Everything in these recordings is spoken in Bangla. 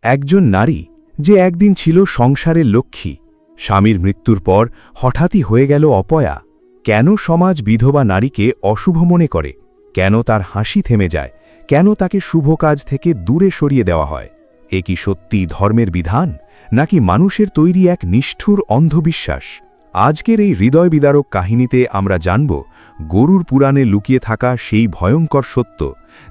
একজন নারী যে একদিন ছিল সংসারের লক্ষ্মী, স্বামীর মৃত্যুর পর হঠাৎই হয়ে গেল অপয়া। কেন সমাজ বিধবা নারীকে অশুভ মনে করে? কেন তার হাসি থেমে যায়? কেন তাকে শুভ কাজ থেকে দূরে সরিয়ে দেওয়া হয়? এ কি সত্যি ধর্মের বিধান, নাকি মানুষের তৈরি এক নিষ্ঠুর অন্ধবিশ্বাস? আজকের এই হৃদয় বিদারক কাহিনীতে আমরা জানব গরুর পুরাণে লুকিয়ে থাকা সেই ভয়ঙ্কর সত্য,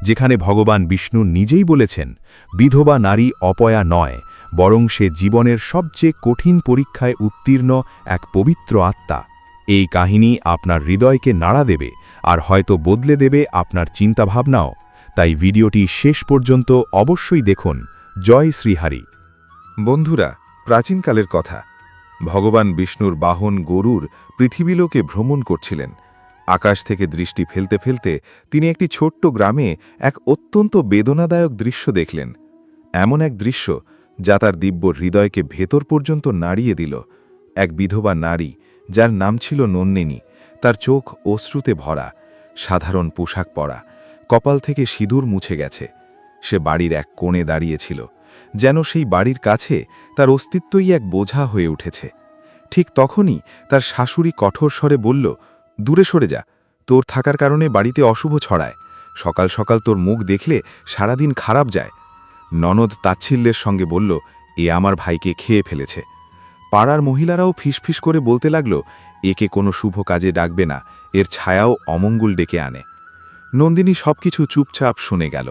যেখানে ভগবান বিষ্ণু নিজেই বলেছেন, বিধবা নারী অপয়া নয়, বরং সে জীবনের সবচেয়ে কঠিন পরীক্ষায় উত্তীর্ণ এক পবিত্র আত্মা। এই কাহিনী আপনার হৃদয়কে নাড়া দেবে, আর হয়তো বদলে দেবে আপনার চিন্তাভাবনাও। তাই ভিডিওটি শেষ পর্যন্ত অবশ্যই দেখুন। জয় শ্রীহরি। বন্ধুরা, প্রাচীনকালের কথা, ভগবান বিষ্ণুর বাহন গরুর পৃথিবীলোকে ভ্রমণ করছিলেন। আকাশ থেকে দৃষ্টি ফেলতে ফেলতে তিনি একটি ছোট্ট গ্রামে এক অত্যন্ত বেদনাদায়ক দৃশ্য দেখলেন। এমন এক দৃশ্য যা তার দিব্য হৃদয়কে ভেতর পর্যন্ত নাড়িয়ে দিল। এক বিধবা নারী, যার নাম ছিল নন্দিনী, তার চোখ অশ্রুতে ভরা, সাধারণ পোশাক পরা, কপাল থেকে সিঁদুর মুছে গেছে। সে বাড়ির এক কোণে দাঁড়িয়েছিল, যেন সেই বাড়ির কাছে তার অস্তিত্বই এক বোঝা হয়ে উঠেছে। ঠিক তখনই তার শাশুড়ি কঠোর স্বরে বলল, দূরে সরে যা, তোর থাকার কারণে বাড়িতে অশুভ ছড়ায়। সকাল সকাল তোর মুখ দেখলে সারাদিন খারাপ যায়। ননদ তাচ্ছিল্যের সঙ্গে বলল, এ আমার ভাইকে খেয়ে ফেলেছে। পাড়ার মহিলারাও ফিসফিস করে বলতে লাগল, একে কোনো শুভ কাজে ডাকবে না, এর ছায়াও অমঙ্গল ডেকে আনে। নন্দিনী সবকিছু চুপচাপ শুনে গেল।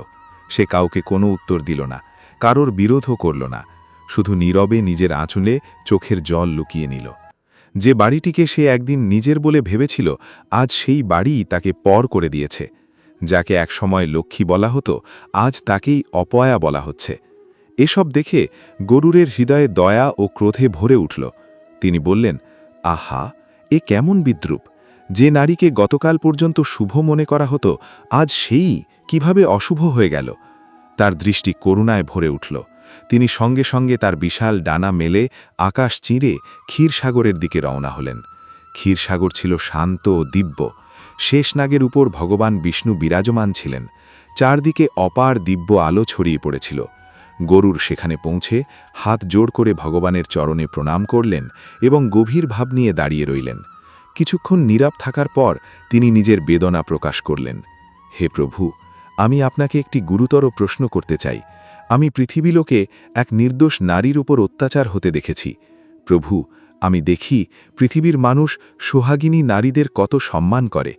সে কাউকে কোনো উত্তর দিল না, কারোর বিরোধও করল না, শুধু নীরবে নিজের আঁচলে চোখের জল লুকিয়ে নিল। যে বাড়িটিকে সে একদিন নিজের বলে ভেবেছিল, আজ সেই বাড়ি তাকে পর করে দিয়েছে। যাকে একসময় লক্ষ্মী বলা হতো, আজ তাকেই অপয়া বলা হচ্ছে। এসব দেখে গরুরের হৃদয়ে দয়া ও ক্রোধে ভরে উঠল। তিনি বললেন, আহা, এ কেমন বিদ্রূপ! যে নারীকে গতকাল পর্যন্ত শুভ মনে করা হতো, আজ সেই কিভাবে অশুভ হয়ে গেল? তার দৃষ্টি করুণায় ভরে উঠল। তিনি সঙ্গে সঙ্গে তার বিশাল ডানা মেলে আকাশ চিঁড়ে ক্ষীরসাগরের দিকে রওনা হলেন। ক্ষীরসাগর ছিল শান্ত ও দিব্য। শেষনাগের উপর ভগবান বিষ্ণু বিরাজমান ছিলেন। চারদিকে অপার দিব্য আলো ছড়িয়ে পড়েছিল। গরুর সেখানে পৌঁছে হাত জোড় করে ভগবানের চরণে প্রণাম করলেন এবং গভীর ভাব নিয়ে দাঁড়িয়ে রইলেন। কিছুক্ষণ নীরব থাকার পর তিনি নিজের বেদনা প্রকাশ করলেন। হে প্রভু, আমি আপনাকে একটি গুরুতর প্রশ্ন করতে চাই। আমি পৃথিবীলোকে এক নির্দোষ নারীর উপর অত্যাচার হতে দেখেছি। প্রভু, আমি দেখি পৃথিবীর মানুষ সোহাগিনী নারীদের কত সম্মান করে।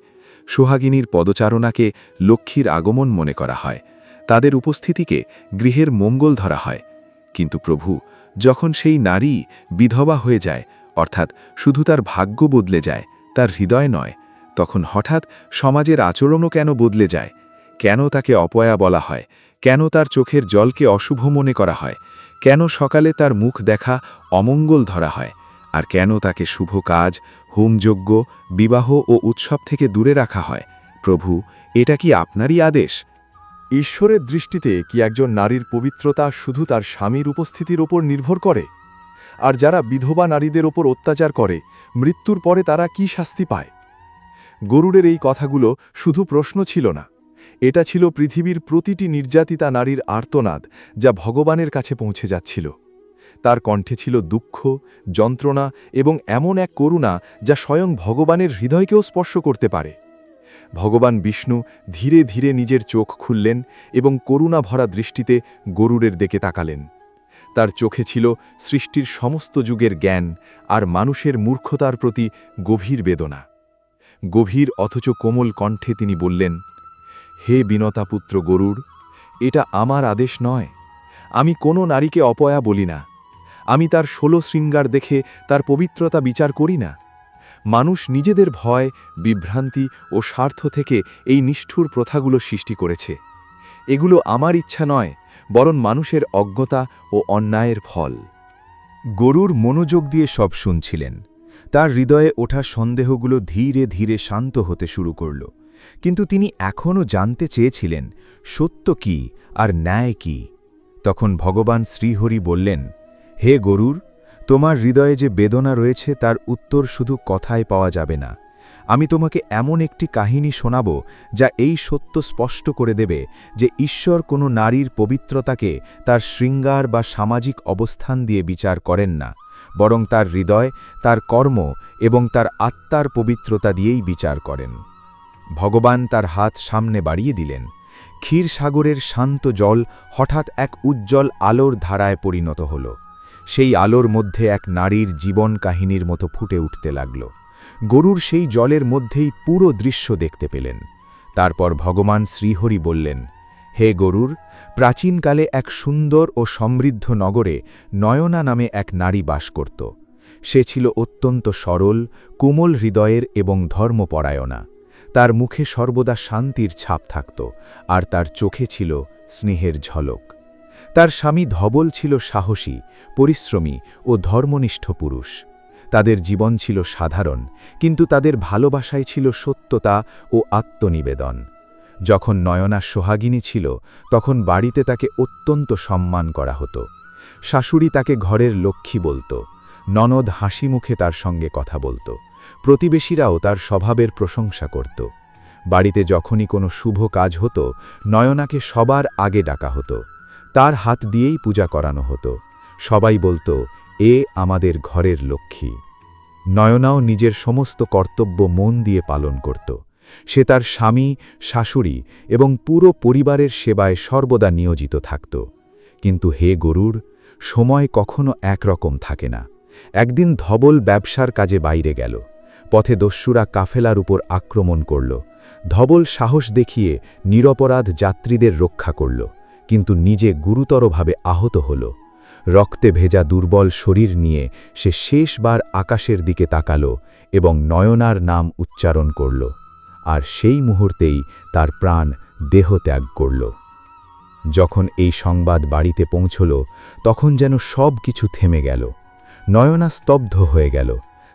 সোহাগিনীর পদচারণাকে লক্ষ্মীর আগমন মনে করা হয়, তাদের উপস্থিতিকে গৃহের মঙ্গল ধরা হয়। কিন্তু প্রভু, যখন সেই নারী বিধবা হয়ে যায়, অর্থাৎ শুধু তার ভাগ্য বদলে যায়, তার হৃদয় নয়, তখন হঠাৎ সমাজের আচরণও কেন বদলে যায়? কেন তাকে অপয়া বলা হয়? কেন তার চোখের জলকে অশুভ মনে করা হয়? কেন সকালে তার মুখ দেখা অমঙ্গল ধরা হয়? আর কেন তাকে শুভ কাজ, হোমযজ্ঞ, বিবাহ ও উৎসব থেকে দূরে রাখা হয়? প্রভু, এটা কি আপনারই আদেশ? ঈশ্বরের দৃষ্টিতে কি একজন নারীর পবিত্রতা শুধু তার স্বামীর উপস্থিতির ওপর নির্ভর করে? আর যারা বিধবা নারীদের ওপর অত্যাচার করে, মৃত্যুর পরে তারা কি শাস্তি পায়? গরুরের এই কথাগুলো শুধু প্রশ্ন ছিল না, এটা ছিল পৃথিবীর প্রতিটি নির্যাতিতা নারীর আর্তনাদ, যা ভগবানের কাছে পৌঁছে যাচ্ছিল। তার কণ্ঠে ছিল দুঃখ, যন্ত্রণা এবং এমন এক করুণা যা স্বয়ং ভগবানের হৃদয়কেও স্পর্শ করতে পারে। ভগবান বিষ্ণু ধীরে ধীরে নিজের চোখ খুললেন এবং করুণা ভরা দৃষ্টিতে গরুরের দিকে তাকালেন। তার চোখে ছিল সৃষ্টির সমস্ত যুগের জ্ঞান আর মানুষের মূর্খতার প্রতি গভীর বেদনা। গভীর অথচ কোমল কণ্ঠে তিনি বললেন, হে বিনতাপুত্র গরুর, এটা আমার আদেশ নয়। আমি কোনো নারীকে অপয়া বলি না। আমি তার 16 শৃঙ্গার দেখে তার পবিত্রতা বিচার করি না। মানুষ নিজেদের ভয়, বিভ্রান্তি ও স্বার্থ থেকে এই নিষ্ঠুর প্রথাগুলো সৃষ্টি করেছে। এগুলো আমার ইচ্ছা নয়, বরং মানুষের অজ্ঞতা ও অন্যায়ের ফল। গরুর মনোযোগ দিয়ে সব শুনছিলেন। তার হৃদয়ে ওঠা সন্দেহগুলো ধীরে ধীরে শান্ত হতে শুরু করল। কিন্তু তিনি এখনও জানতে চেয়েছিলেন, সত্য কি আর ন্যায় কি? তখন ভগবান শ্রীহরি বললেন, হে গরুর, তোমার হৃদয়ে যে বেদনা রয়েছে তার উত্তর শুধু কথায় পাওয়া যাবে না। আমি তোমাকে এমন একটি কাহিনী শোনাব যা এই সত্য স্পষ্ট করে দেবে যে ঈশ্বর কোনো নারীর পবিত্রতাকে তার শৃঙ্গার বা সামাজিক অবস্থান দিয়ে বিচার করেন না, বরং তার হৃদয়, তার কর্ম এবং তার আত্মার পবিত্রতা দিয়েই বিচার করেন। ভগবান তার হাত সামনে বাড়িয়ে দিলেন। ক্ষীরসাগরের শান্ত জল হঠাৎ এক উজ্জ্বল আলোর ধারায় পরিণত হল। সেই আলোর মধ্যে এক নারীর জীবন কাহিনীর মতো ফুটে উঠতে লাগল। গরুর সেই জলের মধ্যেই পুরো দৃশ্য দেখতে পেলেন। তারপর ভগবান শ্রীহরি বললেন, হে গরুর, প্রাচীনকালে এক সুন্দর ও সমৃদ্ধ নগরে নয়না নামে এক নারী বাস করত। সে ছিল অত্যন্ত সরল, কোমল হৃদয়ের এবং ধর্মপরায়ণা। তার মুখে সর্বদা শান্তির ছাপ থাকত, আর তার চোখে ছিল স্নেহের ঝলক। তার স্বামী ধবল ছিল সাহসী, পরিশ্রমী ও ধর্মনিষ্ঠ পুরুষ। তাদের জীবন ছিল সাধারণ, কিন্তু তাদের ভালোবাসায় ছিল সত্যতা ও আত্মনিবেদন। যখন নয়না সোহাগিনী ছিল, তখন বাড়িতে তাকে অত্যন্ত সম্মান করা হতো। শাশুড়ি তাকে ঘরের লক্ষ্মী বলত, ননদ হাসি মুখে তার সঙ্গে কথা বলত, প্রতিবেশীরাও তার স্বভাবের প্রশংসা করত। বাড়িতে যখনই কোনো শুভ কাজ হতো, নয়নাকে সবার আগে ডাকা হতো। তার হাত দিয়েই পূজা করানো হতো। সবাই বলত, এ আমাদের ঘরের লক্ষ্মী। নয়নাও নিজের সমস্ত কর্তব্য মন দিয়ে পালন করত। সে তার স্বামী, শাশুড়ি এবং পুরো পরিবারের সেবায় সর্বদা নিয়োজিত থাকত। কিন্তু হে গরুর, সময় কখনো একরকম থাকে না। একদিন ধবল ব্যবসার কাজে বাইরে গেল। পথে দস্যুরা কাফেলার উপর আক্রমণ করল। ধবল সাহস দেখিয়ে নিরপরাধ যাত্রীদের রক্ষা করল, কিন্তু নিজে গুরুতরভাবে আহত হল। রক্তে ভেজা দুর্বল শরীর নিয়ে সে শেষবার আকাশের দিকে তাকাল এবং নয়নার নাম উচ্চারণ করল, আর সেই মুহূর্তেই তার প্রাণ দেহত্যাগ করল। যখন এই সংবাদ বাড়িতে পৌঁছল, তখন যেন সব কিছু থেমে গেল। নয়না স্তব্ধ হয়ে গেল।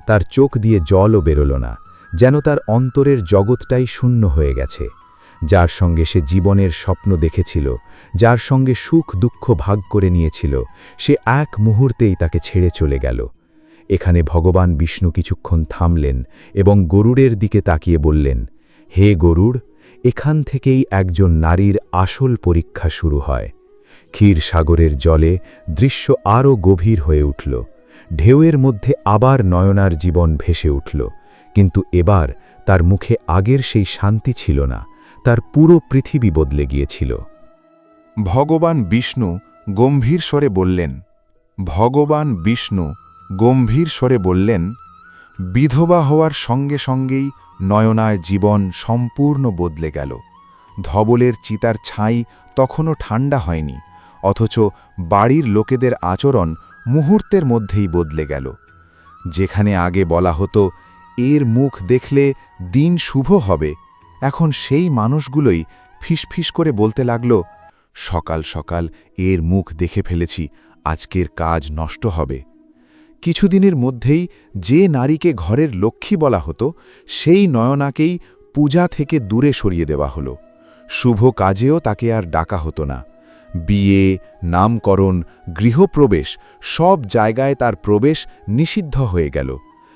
তার চোখ দিয়ে জলও বেরোল না, যেন তার অন্তরের জগৎটাই শূন্য হয়ে গেছে। যার সঙ্গে সে জীবনের স্বপ্ন দেখেছিল, যার সঙ্গে সুখ দুঃখ ভাগ করে নিয়েছিল, সে এক মুহূর্তেই তাকে ছেড়ে চলে গেল। এখানে ভগবান বিষ্ণু কিছুক্ষণ থামলেন এবং গরুড়ের দিকে তাকিয়ে বললেন, হে গরুড়, এখান থেকেই একজন নারীর আসল পরীক্ষা শুরু হয়। ক্ষীরসাগরের জলে দৃশ্য আরও গভীর হয়ে উঠল। ঢেউয়ের মধ্যে আবার নয়নার জীবন ভেসে উঠল, কিন্তু এবার তার মুখে আগের সেই শান্তি ছিল না। তার পুরো পৃথিবী বদলে গিয়েছিল। ভগবান বিষ্ণু গম্ভীর স্বরে বললেন, ভগবান বিষ্ণু গম্ভীর স্বরে বললেন, বিধবা হওয়ার সঙ্গে সঙ্গেই নয়নায় জীবন সম্পূর্ণ বদলে গেল। ধবলের চিতার ছাই তখনও ঠান্ডা হয়নি, অথচ বাড়ির লোকেদের আচরণ মুহূর্তের মধ্যেই বদলে গেল। যেখানে আগে বলা হতো এর মুখ দেখলে দিন শুভ হবে, এখন সেই মানুষগুলোই ফিসফিস করে বলতে লাগল, সকাল সকাল এর মুখ দেখে ফেলেছি, আজকের কাজ নষ্ট হবে। কিছুদিনের মধ্যেই যে নারীকে ঘরের লক্ষ্মী বলা হতো, সেই নয়নাকেই পূজা থেকে দূরে সরিয়ে দেওয়া হলো। শুভ কাজেও তাকে আর ডাকা হতো না। বিয়ে, নামকরণ, গৃহপ্রবেশ সব জায়গায় তার প্রবেশ নিষিদ্ধ হয়ে গেল।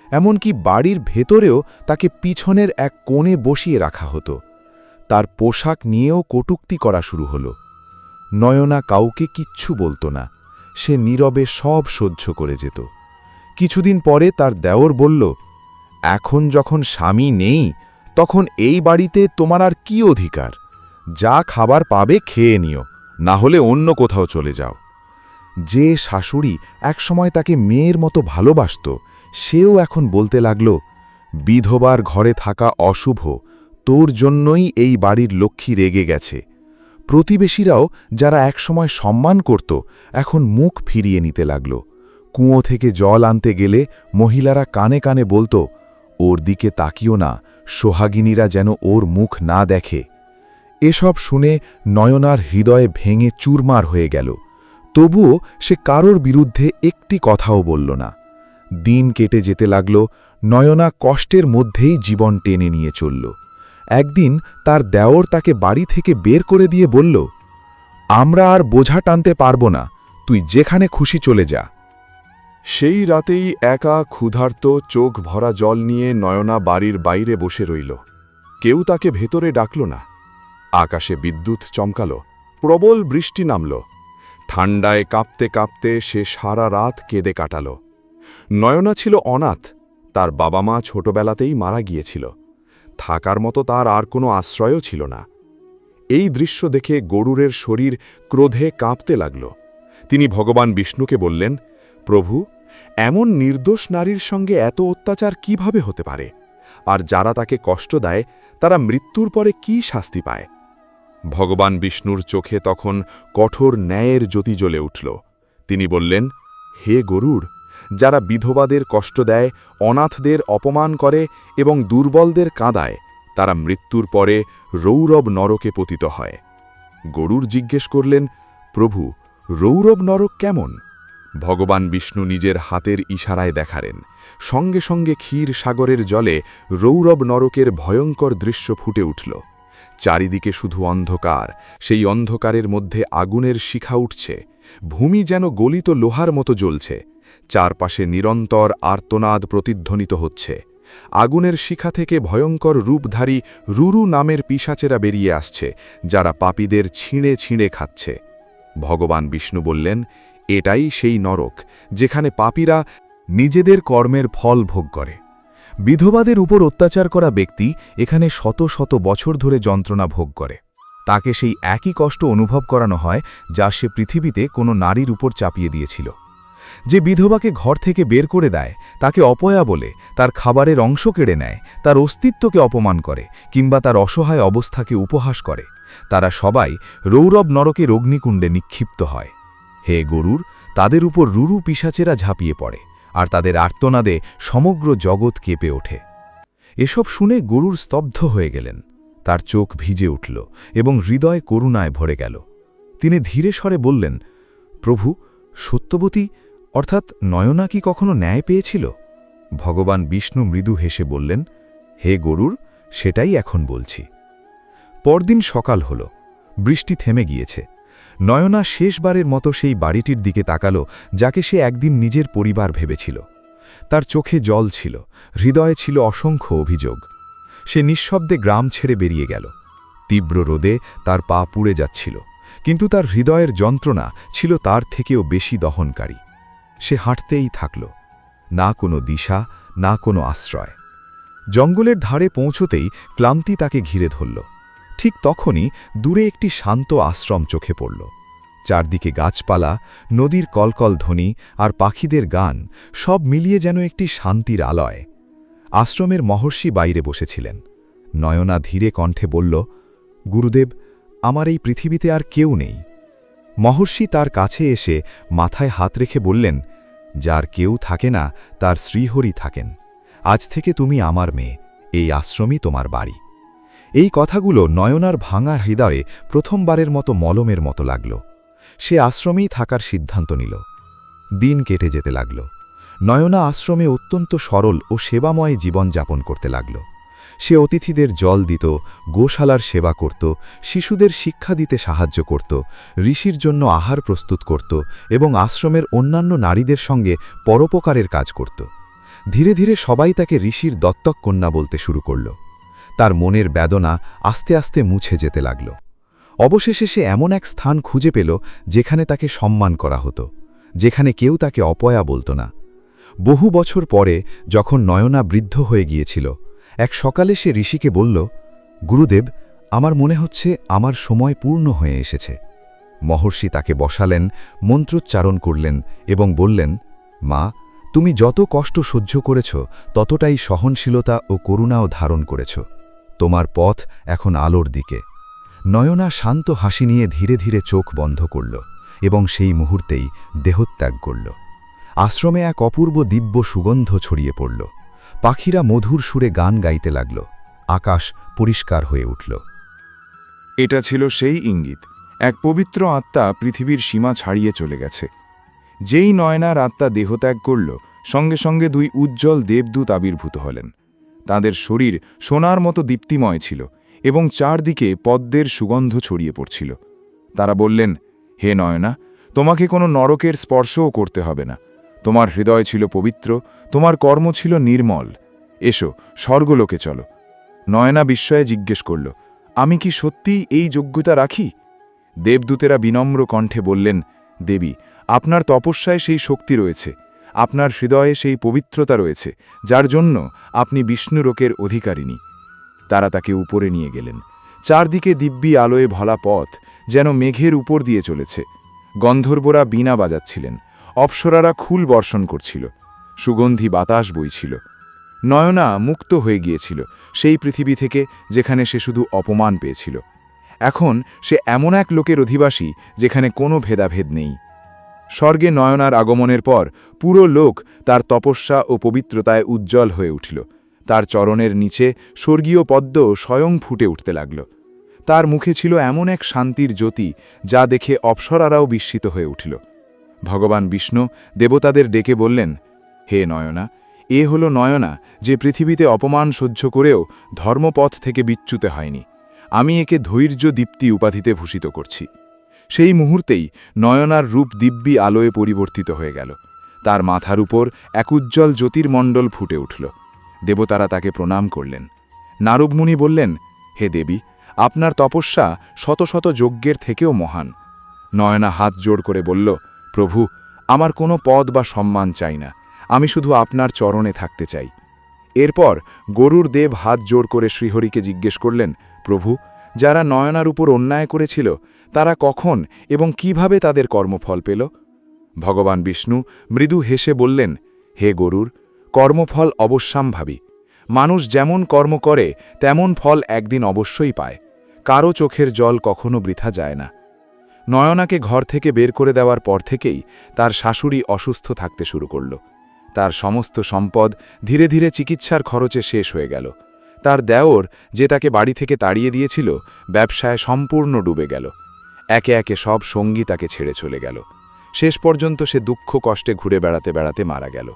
এমনকি বাড়ির ভেতরেও তাকে পিছনের এক কোণে বসিয়ে রাখা হতো। তার পোশাক নিয়েও কটূক্তি করা শুরু হলো। নয়না কাউকে কিচ্ছু বলতো না, সে নীরবে সব সহ্য করে যেত। কিছুদিন পরে তার দেওর বলল, এখন যখন স্বামী নেই, তখন এই বাড়িতে তোমার আর কি অধিকার? যা খাবার পাবে খেয়ে নিও, না হলে অন্য কোথাও চলে যাও। যে শাশুড়ি একসময় তাকে মেয়ের মতো ভালোবাসত, সেও এখন বলতে লাগল, বিধবার ঘরে থাকা অশুভ, তোর জন্যই এই বাড়ির লক্ষ্মী রেগে গেছে। প্রতিবেশীরাও যারা একসময় সম্মান করত, এখন মুখ ফিরিয়ে নিতে লাগল। কুঁয়ো থেকে জল আনতে গেলে মহিলারা কানে কানে বলত, ওর দিকে তাকিও না, সোহাগিনীরা যেন ওর মুখ না দেখে। এসব শুনে নয়নার হৃদয়ে ভেঙে চুরমার হয়ে গেল। তবুও সে কারোর বিরুদ্ধে একটি কথাও বলল না। দিন কেটে যেতে লাগল। নয়না কষ্টের মধ্যেই জীবন টেনে নিয়ে চলল। একদিন তার দেওর তাকে বাড়ি থেকে বের করে দিয়ে বলল, আমরা আর বোঝা টানতে পারব না, তুই যেখানে খুশি চলে যা। সেই রাতেই একা ক্ষুধার্ত চোখ ভরা জল নিয়ে নয়না বাড়ির বাইরে বসে রইল। কেউ তাকে ভেতরে ডাকল না। আকাশে বিদ্যুৎ চমকাল, প্রবল বৃষ্টি নামল। ঠান্ডায় কাঁপতে কাঁপতে সে সারা রাত কেঁদে কাটাল। নয়না ছিল অনাথ, তার বাবা মা ছোটবেলাতেই মারা গিয়েছিল। থাকার মতো তার আর কোনো আশ্রয়ও ছিল না। এই দৃশ্য দেখে গরুরের শরীর ক্রোধে কাঁপতে লাগল। তিনি ভগবান বিষ্ণুকে বললেন, প্রভু, এমন নির্দোষ নারীর সঙ্গে এত অত্যাচার কিভাবে হতে পারে? আর যারা তাকে কষ্ট দেয় তারা মৃত্যুর পরে কি শাস্তি পায়? ভগবান বিষ্ণুর চোখে তখন কঠোর ন্যায়ের জ্যোতি জ্বলে উঠল। তিনি বললেন, হে গরুর, যারা বিধবাদের কষ্ট দেয়, অনাথদের অপমান করে এবং দুর্বলদের কাঁদায়, তারা মৃত্যুর পরে রৌরব নরকে পতিত হয়। গরুর জিজ্ঞেস করলেন, প্রভু, রৌরব নরক কেমন? ভগবান বিষ্ণু নিজের হাতের ইশারায় দেখালেন। সঙ্গে সঙ্গে ক্ষীর সাগরের জলে রৌরব নরকের ভয়ঙ্কর দৃশ্য ফুটে উঠল। চারিদিকে শুধু অন্ধকার, সেই অন্ধকারের মধ্যে আগুনের শিখা উঠছে। ভূমি যেন গলিত লোহার মতো জ্বলছে। চারপাশে নিরন্তর আর্তনাদ প্রতিধ্বনিত হচ্ছে। আগুনের শিখা থেকে ভয়ঙ্কর রূপধারী রুরু নামের পিশাচেরা বেরিয়ে আসছে, যারা পাপীদের ছিঁড়ে ছিঁড়ে খাচ্ছে। ভগবান বিষ্ণু বললেন, এটাই সেই নরক যেখানে পাপীরা নিজেদের কর্মের ফল ভোগ করে। বিধবাদের উপর অত্যাচার করা ব্যক্তি এখানে শত শত বছর ধরে যন্ত্রণা ভোগ করে। তাকে সেই একই কষ্ট অনুভব করানো হয় যা সে পৃথিবীতে কোনো নারীর উপর চাপিয়ে দিয়েছিল। যে বিধবাকে ঘর থেকে বের করে দেয়, তাকে অপয়া বলে, তার খাবারের অংশ কেড়ে নেয়, তার অস্তিত্বকে অপমান করে কিংবা তার অসহায় অবস্থাকে উপহাস করে, তারা সবাই রৌরব নরকের অগ্নিকুণ্ডে নিক্ষিপ্ত হয়। হে গরুর, তাদের উপর রুরু পিশাচেরা ঝাঁপিয়ে পড়ে, আর তাদের আর্তনাদে সমগ্র জগৎ কেঁপে ওঠে। এসব শুনে গরুর স্তব্ধ হয়ে গেলেন। তার চোখ ভিজে উঠল এবং হৃদয় করুণায় ভরে গেল। তিনি ধীরে স্বরে বললেন, প্রভু, সত্যবতী অর্থাৎ নয়না কি কখনো ন্যায় পেয়েছিল? ভগবান বিষ্ণু মৃদু হেসে বললেন, হে গরুর, সেটাই এখন বলছি। পরদিন সকাল হল, বৃষ্টি থেমে গিয়েছে। নয়না শেষবারের মতো সেই বাড়িটির দিকে তাকাল যাকে সে একদিন নিজের পরিবার ভেবেছিল। তার চোখে জল ছিল, হৃদয়ে ছিল অসংখ্য অভিযোগ। সে নিঃশব্দে গ্রাম ছেড়ে বেরিয়ে গেল। তীব্র রোদে তার পা পুড়ে যাচ্ছিল, কিন্তু তার হৃদয়ের যন্ত্রণা ছিল তার থেকেও বেশি দহনকারী। সে হাঁটতেই থাকল, না কোনো দিশা, না কোনো আশ্রয়। জঙ্গলের ধারে পৌঁছতেই ক্লান্তি তাকে ঘিরে ধরল। ঠিক তখনই দূরে একটি শান্ত আশ্রম চোখে পড়ল। চারদিকে গাছপালা, নদীর কলকল ধ্বনি আর পাখিদের গান সব মিলিয়ে যেন একটি শান্তির আলয়। আশ্রমের মহর্ষি বাইরে বসেছিলেন। নয়না ধীরে কণ্ঠে বলল, গুরুদেব, আমার এই পৃথিবীতে আর কেউ নেই। মহর্ষি তার কাছে এসে মাথায় হাত রেখে বললেন, যার কেউ থাকে না তার শ্রীহরি থাকেন। আজ থেকে তুমি আমার মেয়ে, এই আশ্রমই তোমার বাড়ি। এই কথাগুলো নয়নার ভাঙা হৃদয়ে প্রথমবারের মতো মলমের মতো লাগল। সে আশ্রমেই থাকার সিদ্ধান্ত নিল। দিন কেটে যেতে লাগল। নয়না আশ্রমে অত্যন্ত সরল ও সেবাময় জীবনযাপন করতে লাগল। সে অতিথিদের জল দিত, গোশালার সেবা করত, শিশুদের শিক্ষা দিতে সাহায্য করত, ঋষির জন্য আহার প্রস্তুত করত এবং আশ্রমের অন্যান্য নারীদের সঙ্গে পরোপকারের কাজ করত। ধীরে ধীরে সবাই তাকে ঋষির দত্তক কন্যা বলতে শুরু করল। তার মনের বেদনা আস্তে আস্তে মুছে যেতে লাগল। অবশেষে সে এমন এক স্থান খুঁজে পেল যেখানে তাকে সম্মান করা হতো, যেখানে কেউ তাকে অপয়া বলত না। বহু বছর পরে যখন নয়না বৃদ্ধ হয়ে গিয়েছিল, এক সকালে সে ঋষিকে বলল, গুরুদেব, আমার মনে হচ্ছে আমার সময় পূর্ণ হয়ে এসেছে। মহর্ষি তাকে বসালেন, মন্ত্রোচ্চারণ করলেন এবং বললেন, মা, তুমি যত কষ্ট সহ্য করেছ ততটাই সহনশীলতা ও করুণাও ধারণ করেছ। তোমার পথ এখন আলোর দিকে। নয়না শান্ত হাসি নিয়ে ধীরে ধীরে চোখ বন্ধ করল এবং সেই মুহূর্তেই দেহত্যাগ করল। আশ্রমে এক অপূর্ব দিব্য সুগন্ধ ছড়িয়ে পড়ল। পাখিরা মধুর সুরে গান গাইতে লাগল। আকাশ পরিষ্কার হয়ে উঠল। এটা ছিল সেই ইঙ্গিত, এক পবিত্র আত্মা পৃথিবীর সীমা ছাড়িয়ে চলে গেছে। যেই নয়নার আত্মা দেহত্যাগ করল, সঙ্গে সঙ্গে দুই উজ্জ্বল দেবদূত আবির্ভূত হলেন। তাদের শরীর সোনার মতো দীপ্তিময় ছিল এবং চারদিকে পদ্মের সুগন্ধ ছড়িয়ে পড়ছিল। তারা বললেন, হে নয়না, তোমাকে কোনো নরকের স্পর্শও করতে হবে না। তোমার হৃদয় ছিল পবিত্র, তোমার কর্ম ছিল নির্মল। এসো, স্বর্গলোকে চলো। নয়না বিস্ময়ে জিজ্ঞেস করল, আমি কি সত্যিই এই যোগ্যতা রাখি? দেবদূতেরা বিনম্র কণ্ঠে বললেন, দেবী, আপনার তপস্যায় সেই শক্তি রয়েছে, আপনার হৃদয়ে সেই পবিত্রতা রয়েছে, যার জন্য আপনি বিষ্ণুলোকের অধিকারিণী। তারা তাকে উপরে নিয়ে গেলেন। চারদিকে দিব্যি আলোয় ভরা পথ যেন মেঘের উপর দিয়ে চলেছে। গন্ধর্বরা বীণা বাজাচ্ছিলেন, অপ্সরারা খুল বর্ষণ করছিল, সুগন্ধি বাতাস বইছিল। নয়না মুক্ত হয়ে গিয়েছিল সেই পৃথিবী থেকে যেখানে সে শুধু অপমান পেয়েছিল। এখন সে এমন এক লোকের অধিবাসী যেখানে কোনো ভেদাভেদ নেই। স্বর্গে নয়নার আগমনের পর পুরো লোক তার তপস্যা ও পবিত্রতায় উজ্জ্বল হয়ে উঠল। তার চরণের নিচে স্বর্গীয় পদ্ম স্বয়ং ফুটে উঠতে লাগল। তার মুখে ছিল এমন এক শান্তির জ্যোতি যা দেখে অপ্সরারাও বিস্মিত হয়ে উঠল। ভগবান বিষ্ণু দেবতাদের ডেকে বললেন, হে নয়না, এ হল নয়না যে পৃথিবীতে অপমান সহ্য করেও ধর্মপথ থেকে বিচ্যুত হয়নি। আমি একে ধৈর্য দীপ্তি উপাধিতে ভূষিত করছি। সেই মুহূর্তেই নয়নার রূপ দিব্যি আলোয় পরিবর্তিত হয়ে গেল। তার মাথার উপর এক উজ্জ্বল জ্যোতির্মণ্ডল ফুটে উঠল। দেবতারা তাকে প্রণাম করলেন। নারদমুনি বললেন, হে দেবী, আপনার তপস্যা শত শত যজ্ঞের থেকেও মহান। নয়না হাত জোড় করে বলল, প্রভু, আমার কোনো পদ বা সম্মান চাই না, আমি শুধু আপনার চরণে থাকতে চাই। এরপর গরুর দেব হাত জোড় করে শ্রীহরিকে জিজ্ঞেস করলেন, প্রভু, যারা নয়নার উপর অন্যায় করেছিল তারা কখন এবং কিভাবে তাদের কর্মফল পেল? ভগবান বিষ্ণু মৃদু হেসে বললেন, হে গরুর, কর্মফল অবশ্যম্ভাবী। মানুষ যেমন কর্ম করে তেমন ফল একদিন অবশ্যই পায়। কারো চোখের জল কখনো বৃথা যায় না। নয়নাকে ঘর থেকে বের করে দেওয়ার পর থেকেই তার শাশুড়ি অসুস্থ থাকতে শুরু করল। তার সমস্ত সম্পদ ধীরে ধীরে চিকিৎসার খরচে শেষ হয়ে গেল। তার দেওর, যে তাকে বাড়ি থেকে তাড়িয়ে দিয়েছিল, ব্যবসায় সম্পূর্ণ ডুবে গেল। একে একে সব সঙ্গী তাকে ছেড়ে চলে গেল। শেষ পর্যন্ত সে দুঃখ কষ্টে ঘুরে বেড়াতে বেড়াতে মারা গেল।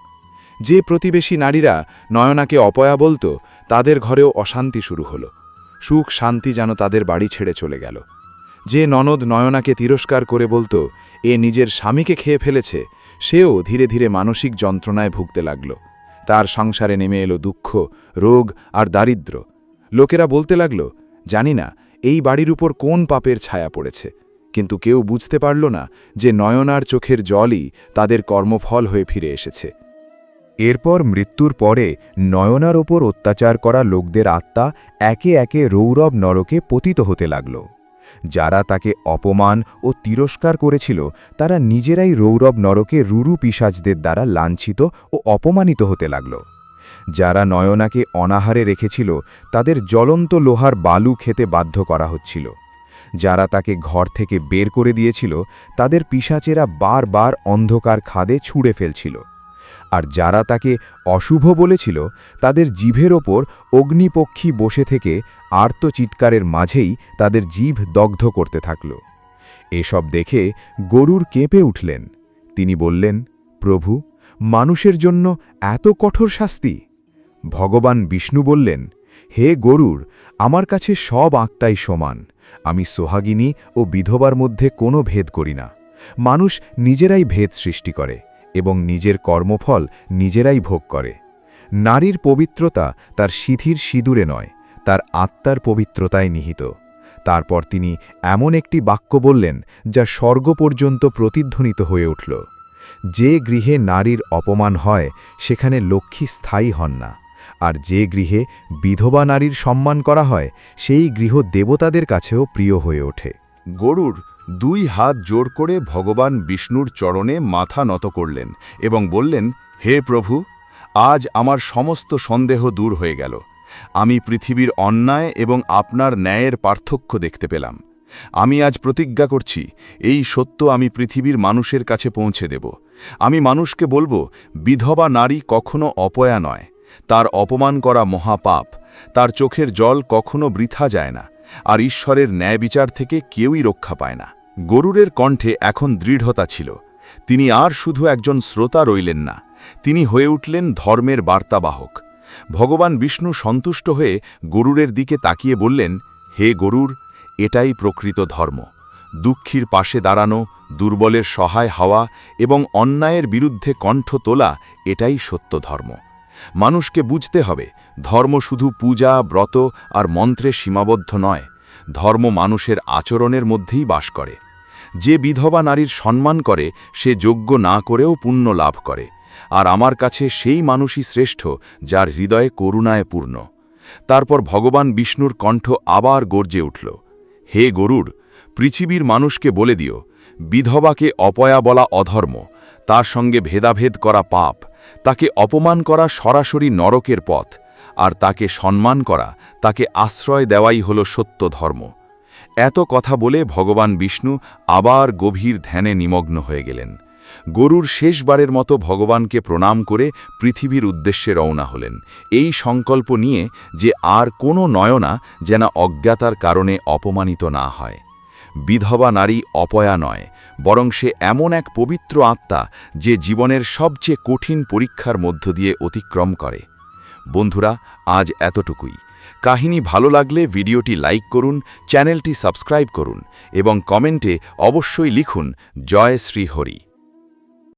যে প্রতিবেশী নারীরা নয়নাকে অপয়া বলত, তাদের ঘরেও অশান্তি শুরু হলো। সুখ শান্তি যেন তাদের বাড়ি ছেড়ে চলে গেল। যে ননদ নয়নাকে তিরস্কার করে বলত, এ নিজের স্বামীকে খেয়ে ফেলেছে, সেও ধীরে ধীরে মানসিক যন্ত্রণায় ভুগতে লাগল। তার সংসারে নেমে এলো দুঃখ, রোগ আর দারিদ্র্য। লোকেরা বলতে লাগল, জানি না এই বাড়ির উপর কোন পাপের ছায়া পড়েছে, কিন্তু কেউ বুঝতে পারল না যে নয়নার চোখের জলই তাদের কর্মফল হয়ে ফিরে এসেছে। এরপর মৃত্যুর পরে নয়নার ওপর অত্যাচার করা লোকদের আত্মা একে একে রৌরব নরকে পতিত হতে লাগল। যারা তাকে অপমান ও তিরস্কার করেছিল তারা নিজেরাই রৌরব নরকে রুরু পিশাচদের দ্বারা লাঞ্ছিত ও অপমানিত হতে লাগল। যারা নয়নাকে অনাহারে রেখেছিল তাদের জ্বলন্ত লোহার বালু খেতে বাধ্য করা হচ্ছিল। যারা তাকে ঘর থেকে বের করে দিয়েছিল তাদের পিশাচেরা বারবার অন্ধকার খাদে ছুঁড়ে ফেলছিল। আর যারা তাকে অশুভ বলেছিল তাদের জিভের ওপর অগ্নিপক্ষী বসে থেকে আর্ত চিৎকারের মাঝেই তাদের জিভ দগ্ধ করতে থাকল। এসব দেখে গরুর কেঁপে উঠলেন। তিনি বললেন, প্রভু, মানুষের জন্য এত কঠোর শাস্তি? ভগবান বিষ্ণু বললেন, হে গরুর, আমার কাছে সব আত্মাই সমান। আমি সোহাগিনী ও বিধবার মধ্যে কোনো ভেদ করি না। মানুষ নিজেরাই ভেদ সৃষ্টি করে এবং নিজের কর্মফল নিজেরাই ভোগ করে। নারীর পবিত্রতা তার সিঁথির সিঁদুরে নয়, তার আত্মার পবিত্রতায় নিহিত। তারপর তিনি এমন একটি বাক্য বললেন যা স্বর্গ পর্যন্ত প্রতিধ্বনিত হয়ে উঠল। যে গৃহে নারীর অপমান হয় সেখানে লক্ষ্মী স্থায়ী হন না, আর যে গৃহে বিধবা নারীর সম্মান করা হয় সেই গৃহ দেবতাদের কাছেও প্রিয় হয়ে ওঠে। গরুর দুই হাত জোড় করে ভগবান বিষ্ণুর চরণে মাথা নত করলেন এবং বললেন, হে প্রভু, আজ আমার সমস্ত সন্দেহ দূর হয়ে গেল। আমি পৃথিবীর অন্যায় এবং আপনার ন্যায়ের পার্থক্য দেখতে পেলাম। আমি আজ প্রতিজ্ঞা করছি, এই সত্য আমি পৃথিবীর মানুষের কাছে পৌঁছে দেব। আমি মানুষকে বলবো, বিধবা নারী কখনো অপয়া নয়, তার অপমান করা মহাপাপ, তার চোখের জল কখনো বৃথা যায় না, আর ঈশ্বরের ন্যায় বিচার থেকে কেউই রক্ষা পায় না। গরুরের কণ্ঠে এখন দৃঢ়তা ছিল। তিনি আর শুধু একজন শ্রোতা রইলেন না, তিনি হয়ে উঠলেন ধর্মের বার্তাবাহক। ভগবান বিষ্ণু সন্তুষ্ট হয়ে গরুরের দিকে তাকিয়ে বললেন, হে গরুর, এটাই প্রকৃত ধর্ম। দুঃখীর পাশে দাঁড়ানো, দুর্বলের সহায় হওয়া এবং অন্যায়ের বিরুদ্ধে কণ্ঠ তোলা এটাই সত্য ধর্ম। মানুষকে বুঝতে হবে, ধর্ম শুধু পূজা, ব্রত আর মন্ত্রে সীমাবদ্ধ নয়। ধর্ম মানুষের আচরণের মধ্যেই বাস করে। যে বিধবা নারীর সম্মান করে সে যজ্ঞ না করেও পুণ্য লাভ করে, আর আমার কাছে সেই মানুষই শ্রেষ্ঠ যার হৃদয়ে করুণায় পূর্ণ। তারপর ভগবান বিষ্ণুর কণ্ঠ আবার গর্জে উঠল, হে গরুড়, পৃথিবীর মানুষকে বলে দিও, বিধবাকে অপয়া বলা অধর্ম, তার সঙ্গে ভেদাভেদ করা পাপ, তাকে অপমান করা সরাসরি নরকের পথ, আর তাকে সম্মান করা, তাকে আশ্রয় দেওয়াই হল সত্য ধর্ম। এত কথা বলে ভগবান বিষ্ণু আবার গভীর ধ্যানে নিমগ্ন হয়ে গেলেন। গরুর শেষবারের মতো ভগবানকে প্রণাম করে পৃথিবীর উদ্দেশ্যে রওনা হলেন, এই সংকল্প নিয়ে যে আর কোনো নয়না যেন অজ্ঞাতার কারণে অপমানিত না হয়। বিধবা নারী অপয়া নয়, বরং সে এমন এক পবিত্র আত্মা যে জীবনের সবচেয়ে কঠিন পরীক্ষার মধ্য দিয়ে অতিক্রম করে। বন্ধুরা, আজ এতটুকুই। কাহিনী ভালো লাগলে ভিডিওটি লাইক করুন, চ্যানেলটি সাবস্ক্রাইব করুন এবং কমেন্টে অবশ্যই লিখুন জয় শ্রী হরি।